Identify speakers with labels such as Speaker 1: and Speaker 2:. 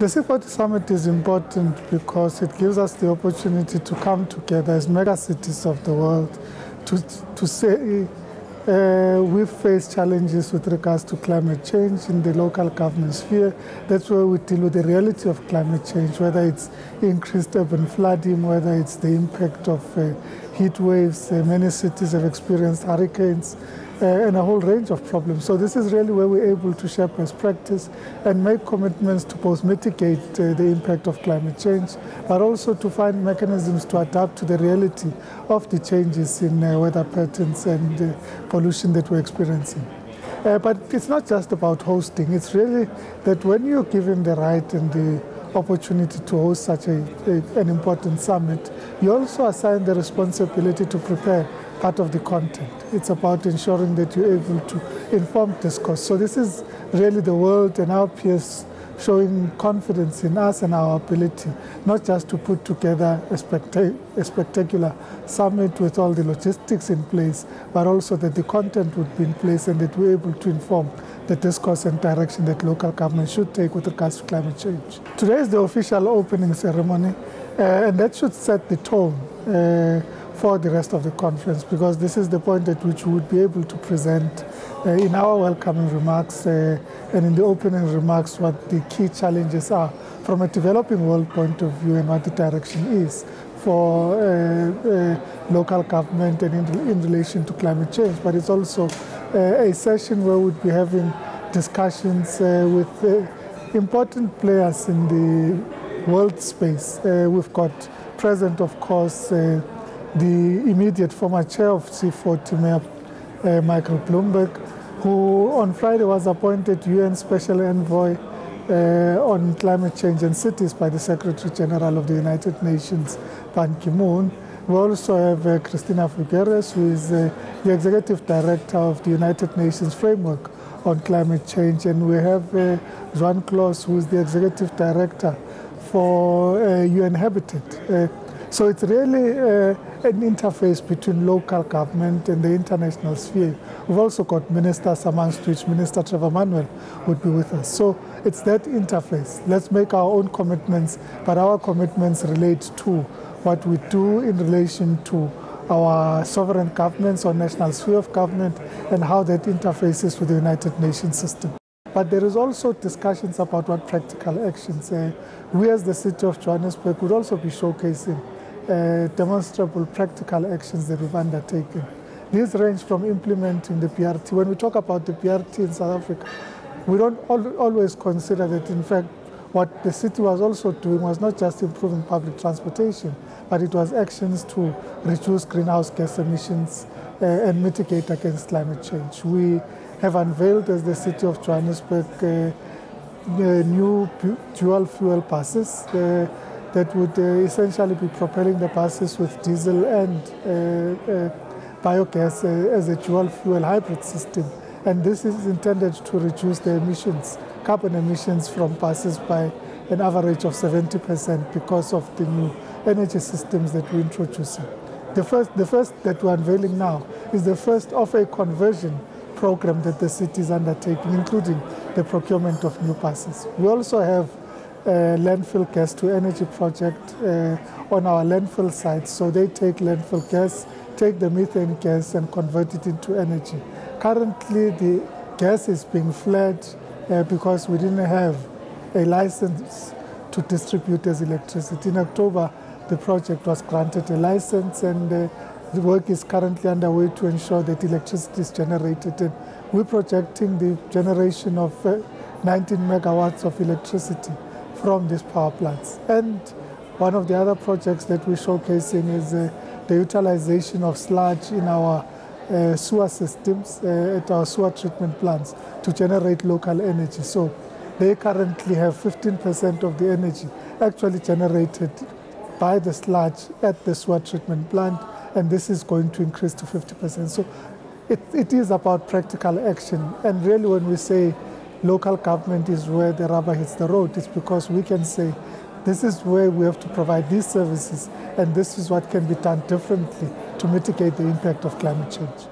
Speaker 1: The C40 Summit is important because it gives us the opportunity to come together as mega cities of the world to say we face challenges with regards to climate change in the local government sphere. That's where we deal with the reality of climate change, whether it's increased urban flooding, whether it's the impact of heat waves. Many cities have experienced hurricanes and a whole range of problems. So this is really where we're able to share best practice and make commitments to both mitigate the impact of climate change, but also to find mechanisms to adapt to the reality of the changes in weather patterns and pollution that we're experiencing. But it's not just about hosting. It's really that when you're given the right and the opportunity to host such an important summit, you also assign the responsibility to prepare part of the content. It's about ensuring that you're able to inform discourse. So this is really the world and our peers showing confidence in us and our ability, not just to put together a spectacular summit with all the logistics in place, but also that the content would be in place and that we're able to inform the discourse and direction that local government should take with regards to climate change. Today is the official opening ceremony, and that should set the tone for the rest of the conference, because this is the point at which we would be able to present in our welcoming remarks and in the opening remarks what the key challenges are from a developing world point of view and what the direction is for local government and in relation to climate change. But it's also a session where we'll be having discussions with important players in the world space. We've got present, of course, the immediate former chair of C40 Mayor, Michael Bloomberg, who on Friday was appointed UN Special Envoy on Climate Change and Cities by the Secretary General of the United Nations, Ban Ki-moon. We also have Christina Figueres, who is the Executive Director of the United Nations Framework on Climate Change, and we have Juan Claus, who is the Executive Director for UN Habitat. So it's really an interface between local government and the international sphere. We've also got ministers, amongst which Minister Trevor Manuel would be with us. So it's that interface. Let's make our own commitments, but our commitments relate to what we do in relation to our sovereign governments or national sphere of government and how that interfaces with the United Nations system. But there is also discussions about what practical actions. We as the City of Johannesburg would also be showcasing demonstrable practical actions that we've undertaken. These range from implementing the PRT. When we talk about the PRT in South Africa, we don't always consider that, in fact, what the city was also doing was not just improving public transportation, but it was actions to reduce greenhouse gas emissions and mitigate against climate change. We have unveiled as the City of Johannesburg new dual fuel buses that would essentially be propelling the buses with diesel and biogas as a dual fuel hybrid system. And this is intended to reduce the emissions, carbon emissions from buses by an average of 70% because of the new energy systems that we're introducing. The first that we're unveiling now is the first of a conversion program that the city is undertaking, including the procurement of new buses. We also have landfill gas to energy project on our landfill sites. So they take landfill gas, take the methane gas and convert it into energy. Currently the gas is being flared because we didn't have a license to distribute as electricity. In October, the project was granted a license, and the work is currently underway to ensure that electricity is generated. And we're projecting the generation of 19 megawatts of electricity from these power plants. And one of the other projects that we're showcasing is the utilization of sludge in our sewer systems, at our sewer treatment plants, to generate local energy. So they currently have 15% of the energy actually generated by the sludge at the sewer treatment plant, and this is going to increase to 50%. So it is about practical action. And really when we say local government is where the rubber hits the road, it's because we can say this is where we have to provide these services, and this is what can be done differently to mitigate the impact of climate change.